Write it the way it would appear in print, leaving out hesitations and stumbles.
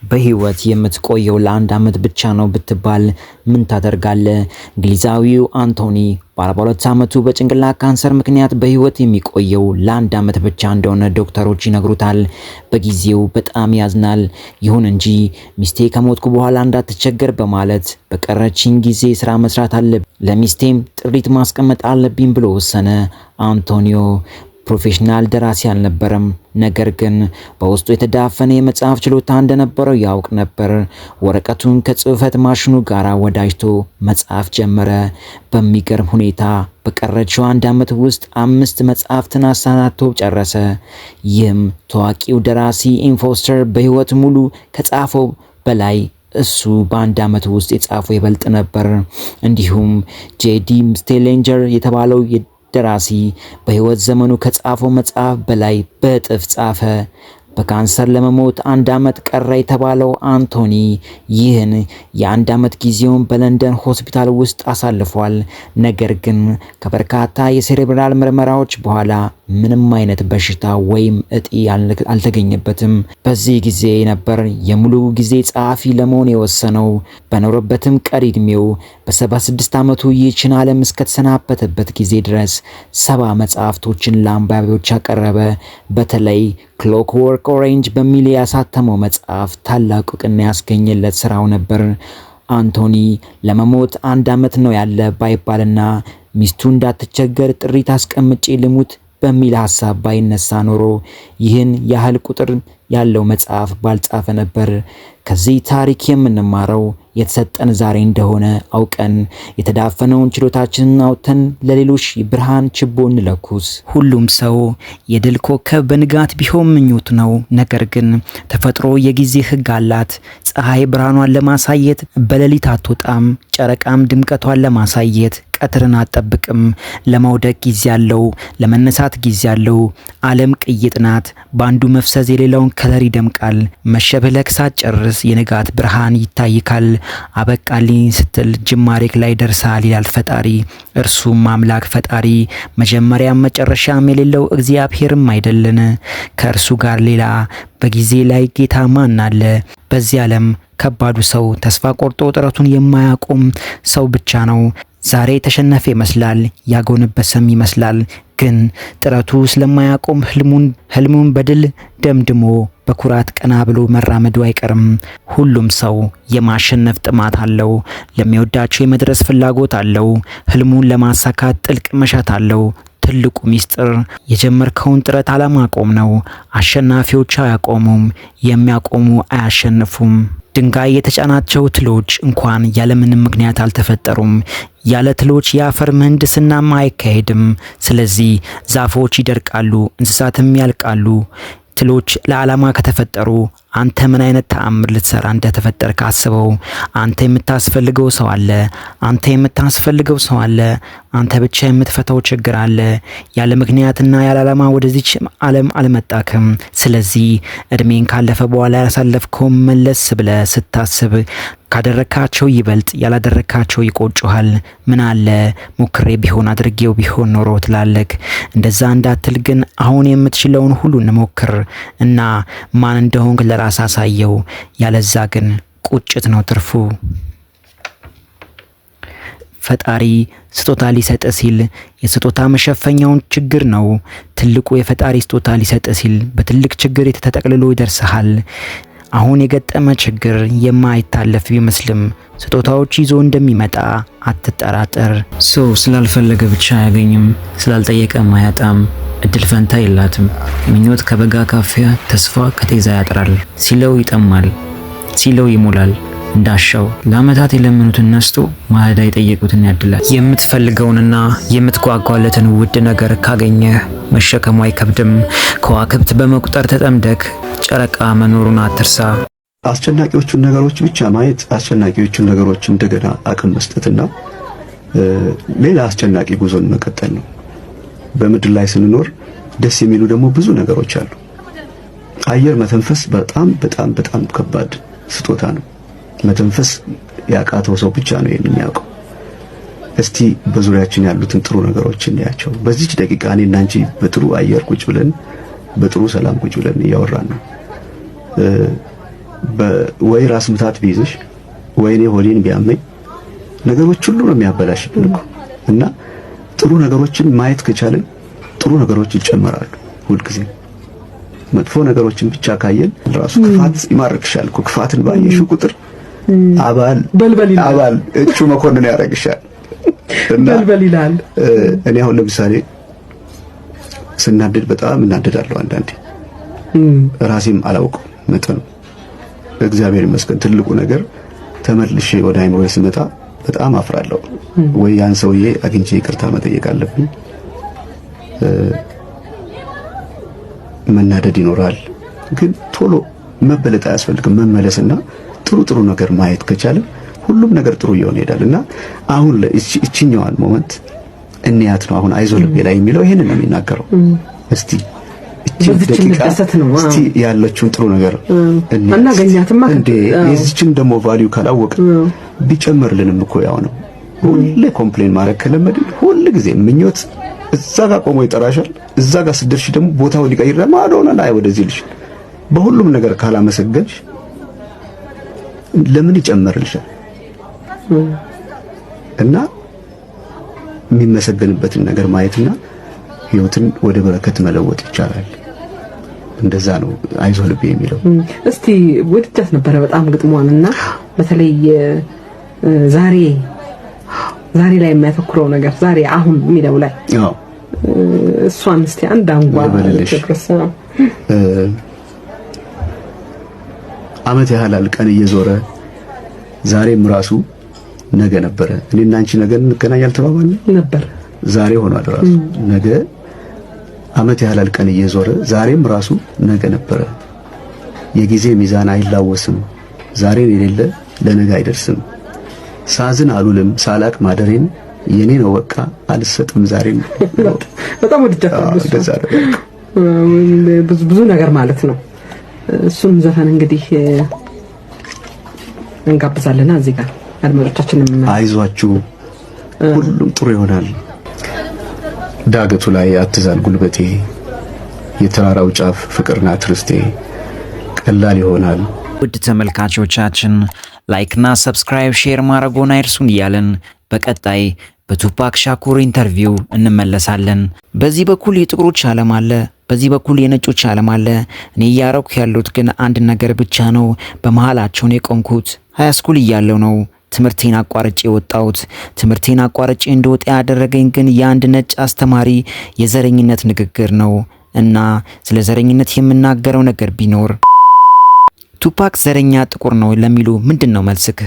በህይወት የምትቆየው ለአንድ ዓመት ብቻ ነው ብትባል ምን ታደርጋለህ? እንግሊዛዊው አንቶኒ በ42 ዓመቱ በጭንቅላት ካንሰር ምክንያት በህይወት የሚቆየው ለአንድ ዓመት ብቻ እንደሆነ ዶክተሮች ይነግሩታል። በጊዜው በጣም ያዝናል። ይሁን እንጂ ሚስቴ ከሞትኩ በኋላ እንዳትቸገር በማለት በቀረችኝ ጊዜ ስራ መስራት አለብኝ፣ ለሚስቴም ጥሪት ማስቀመጥ አለብኝ ብሎ ወሰነ። አንቶኒዮ ፕሮፌሽናል ደራሲ አልነበረም፣ ነገር ግን በውስጡ የተዳፈነ የመጽሐፍ ችሎታ እንደነበረው ያውቅ ነበር። ወረቀቱን ከጽህፈት ማሽኑ ጋር ወዳጅቶ መጻፍ ጀመረ። በሚገርም ሁኔታ በቀረችው አንድ ዓመት ውስጥ 5 መጽሐፍትን አሰናድቶ ጨረሰ። ይህም ታዋቂው ደራሲ ኢን ፎስተር በህይወት ሙሉ ከጻፈው በላይ እሱ በአንድ ዓመት ውስጥ የጻፈው ይበልጥ ነበር። እንዲሁም ጄዲ ስቴሊንጀር የተባለው ደራሲ በህይወት ዘመኑ ከጻፈው መጽሐፍ በላይ በእጥፍ ጻፈ። በካንሰር ለመሞት 1 ዓመት ቀረ የተባለው አንቶኒ ይህን የ1 ዓመት ጊዜውን በለንደን ሆስፒታል ውስጥ አሳልፏል። ነገር ግን ከበርካታ የሴሬብራል ምርመራዎች በኋላ ምንም አይነት በሽታ ወይም እጢ አልተገኘበትም። በዚህ ጊዜ ነበር የሙሉ ጊዜ ጸሐፊ ለመሆን የወሰነው። በኖረበትም ቀሪ ዕድሜው በ76 ዓመቱ ይህችን ዓለም እስከተሰናበተበት ጊዜ ድረስ 70 መጽሐፍቶችን ለአንባቢዎች ያቀረበ። በተለይ ክሎክወርክ ኦሬንጅ በሚል ያሳተመው መጽሐፍ ታላቅ እውቅና ያስገኘለት ስራው ነበር። አንቶኒ ለመሞት 1 ዓመት ነው ያለ ባይባልና ሚስቱ እንዳትቸገር ጥሪት አስቀምጬ ልሙት በሚል ሐሳብ ባይነሳ ኖሮ ይህን ያህል ቁጥር ያለው መጽሐፍ ባልጻፈ ነበር። ከዚህ ታሪክ የምንማረው የተሰጠን ዛሬ እንደሆነ አውቀን የተዳፈነውን ችሎታችንን አውጥተን ለሌሎች ብርሃን ችቦ እንለኩስ። ሁሉም ሰው የድል ኮከብ በንጋት ቢሆን ምኞት ነው። ነገር ግን ተፈጥሮ የጊዜ ሕግ አላት። ፀሐይ ብርሃኗን ለማሳየት በሌሊት አትወጣም። ጨረቃም ድምቀቷን ለማሳየት ቀትርን አትጠብቅም። ለመውደቅ ጊዜ አለው፣ ለመነሳት ጊዜ አለው። ዓለም ቅይጥ ናት። በአንዱ መፍሰስ የሌላውን ከለር ይደምቃል። መሸብለክ ሳትጨርስ የንጋት ብርሃን ይታይካል። አበቃልኝ ስትል ጅማሬክ ላይ ደርሳል ይላል ፈጣሪ። እርሱም አምላክ ፈጣሪ መጀመሪያም መጨረሻም የሌለው እግዚአብሔርም አይደለን? ከእርሱ ጋር ሌላ በጊዜ ላይ ጌታ ማን አለ? በዚህ ዓለም ከባዱ ሰው ተስፋ ቆርጦ ጥረቱን የማያቆም ሰው ብቻ ነው። ዛሬ ተሸነፈ ይመስላል፣ ያጎነበሰም ይመስላል። ግን ጥረቱ ስለማያቆም ህልሙን በድል ደምድሞ በኩራት ቀና ብሎ መራመዱ አይቀርም። ሁሉም ሰው የማሸነፍ ጥማት አለው። ለሚወዳቸው የመድረስ ፍላጎት አለው። ህልሙን ለማሳካት ጥልቅ መሻት አለው። ትልቁ ሚስጥር የጀመርከውን ጥረት አለማቆም ነው። አሸናፊዎች አያቆሙም፣ የሚያቆሙ አያሸንፉም። ድንጋይ የተጫናቸው ትሎች እንኳን ያለምንም ምክንያት አልተፈጠሩም። ያለ ትሎች የአፈር ምህንድስናም አይካሄድም። ስለዚህ ዛፎች ይደርቃሉ፣ እንስሳትም ያልቃሉ። ትሎች ለዓላማ ከተፈጠሩ አንተ ምን አይነት ተአምር ልትሰራ እንደተፈጠርክ አስበው። አንተ የምታስፈልገው ሰው አለ። አንተ የምታስፈልገው ሰው አለ። አንተ ብቻ የምትፈታው ችግር አለ። ያለ ምክንያትና ያለ ዓላማ ወደዚች ዓለም አልመጣክም። ስለዚህ እድሜን ካለፈ በኋላ ያሳለፍከው መለስ ብለ ስታስብ ካደረካቸው ይበልጥ ያላደረካቸው ይቆጩሃል። ምን አለ ሞክሬ ቢሆን አድርጌው ቢሆን ኖሮ ትላለክ። እንደዛ እንዳትል ግን አሁን የምትችለውን ሁሉ እንሞክር እና ማን እንደሆንክ ለራስ አሳየው። ያለዛ ግን ቁጭት ነው ትርፉ። ፈጣሪ ስጦታ ሊሰጥ ሲል የስጦታ መሸፈኛውን ችግር ነው። ትልቁ የፈጣሪ ስጦታ ሊሰጥ ሲል በትልቅ ችግር ተጠቅልሎ ይደርሰሃል። አሁን የገጠመ ችግር የማይታለፍ ቢመስልም ስጦታዎች ይዞ እንደሚመጣ አትጠራጠር። ሰው ስላልፈለገ ብቻ አያገኝም፣ ስላልጠየቀም አያጣም። እድል ፈንታ የላትም። ምኞት ከበጋ ካፊያ፣ ተስፋ ከጤዛ ያጥራል። ሲለው ይጠማል፣ ሲለው ይሞላል። እንዳሻው ለአመታት የለመኑትን ነስቶ ማለዳ የጠየቁትን ያድላል። የምትፈልገውንና የምትጓጓለትን ውድ ነገር ካገኘህ መሸከሙ አይከብድም። ከዋክብት በመቁጠር ተጠምደክ ጨረቃ መኖሩን አትርሳ። አስጨናቂዎቹን ነገሮች ብቻ ማየት አስጨናቂዎቹን ነገሮች እንደገና አቅም መስጠትና ሌላ አስጨናቂ ጉዞን መቀጠል ነው። በምድር ላይ ስንኖር ደስ የሚሉ ደግሞ ብዙ ነገሮች አሉ። አየር መተንፈስ በጣም በጣም በጣም ከባድ ስጦታ ነው። መተንፈስ ያቃተው ሰው ብቻ ነው የሚያውቀው። እስቲ በዙሪያችን ያሉትን ጥሩ ነገሮችን እንያቸው። በዚች ደቂቃ እኔና አንቺ በጥሩ አየር ቁጭ ብለን በጥሩ ሰላም ቁጭ ብለን እያወራን ነው። ወይ ራስ ምታት ቢይዝሽ ወይ እኔ ሆዴን ቢያመኝ ነገሮች ሁሉ ነው የሚያበላሽብን እኮ እና ጥሩ ነገሮችን ማየት ከቻለን ጥሩ ነገሮች ይጨመራሉ። ሁልጊዜ መጥፎ ነገሮችን ብቻ ካየን ራሱ ክፋት ይማርክሻል እኮ። ክፋትን ባየሽው ቁጥር አባል እጩ መኮንን ያደርግሻል እና በልበል ይላል። እኔ አሁን ለምሳሌ ስናደድ በጣም እናደዳለሁ አንዳንዴ ራሴም አላውቀው መጠኑ። እግዚአብሔር ይመስገን ትልቁ ነገር ተመልሼ ወደ አይምሮዬ ስመጣ በጣም አፍራለሁ። ወይ ያን ሰውዬ አግኝቼ ይቅርታ መጠየቅ አለብኝ። መናደድ ይኖራል፣ ግን ቶሎ መበለጥ አያስፈልግም። መመለስና ጥሩ ነገር ማየት ከቻለ ሁሉም ነገር ጥሩ እየሆነ ይሄዳል እና አሁን እቺኛዋን ሞመንት እንያት ነው አሁን አይዞህ ልቤ ላይ የሚለው ይሄንን ነው የሚናገረው። እስቲ እቺ ደቂቃ እስቲ ያለችውን ጥሩ ነገር እናገኛትማ እንዴ የዚችን ደግሞ ቫልዩ ካላወቅ ቢጨመርልንም እኮ ያው ነው። ሁሌ ኮምፕሌን ማድረግ ከለመድን ሁሉ ጊዜ ምኞት እዛ ጋር ቆሞ ይጠራሻል። እዛ ጋር ስደርሽ ደግሞ ቦታው ሊቀይር ማዶና ላይ ወደዚህ ልሽ በሁሉም ነገር ካላመሰገንሽ ለምን ይጨመርልሻል? እና የሚመሰገንበትን ነገር ማየትና ህይወትን ወደ በረከት መለወጥ ይቻላል። እንደዛ ነው አይዞህ ልቤ የሚለው። እስቲ ወድጃት ነበረ በጣም ግጥሟንና በተለይ ዛሬ ላይ የሚያተኩረው ነገር ዛሬ አሁን የሚለው ላይ እሷን እስቲ አንድ አንጓ ተከሰው አመት ያህላል ቀን እየዞረ ዛሬም ራሱ ነገ ነበረ። እኔና አንቺ ነገ እንገናኛለን ተባባልን ነበር። ዛሬ ሆኗል ራሱ ነገ። አመት ያህላል ቀን እየዞረ ዛሬም ራሱ ነገ ነበረ። የጊዜ ሚዛን አይላወስም። ዛሬን የሌለ ለነገ አይደርስም። ሳዝን አሉልም ሳላቅ ማደሬን የኔ ነው በቃ አልሰጥም ዛሬን። በጣም ወድጃታለሁ። ብዙ ነገር ማለት ነው። እሱን ዘፈን እንግዲህ እንጋብዛለና እዚህ ጋር አድማጮቻችንም አይዟችሁ ሁሉም ጥሩ ይሆናል። ዳገቱ ላይ አትዛል ጉልበቴ፣ የተራራው ጫፍ ፍቅርና ትርስቴ ቀላል ይሆናል። ውድ ተመልካቾቻችን ላይክና ሰብስክራይብ ሼር ማድረግዎን አይርሱን እያልን በቀጣይ በቱፓክ ሻኩር ኢንተርቪው እንመለሳለን። በዚህ በኩል የጥቁሮች ዓለም አለ፣ በዚህ በኩል የነጮች ዓለም አለ። እኔ እያረኩ ያሉት ግን አንድ ነገር ብቻ ነው። በመሃላቸውን የቆምኩት ሃይስኩል እያለው ነው ትምህርቴን አቋርጬ የወጣሁት። ትምህርቴን አቋርጬ እንደወጣ ያደረገኝ ግን የአንድ ነጭ አስተማሪ የዘረኝነት ንግግር ነው እና ስለ ዘረኝነት የምናገረው ነገር ቢኖር ቱፓክ ዘረኛ ጥቁር ነው ለሚሉ ምንድን ነው መልስክ?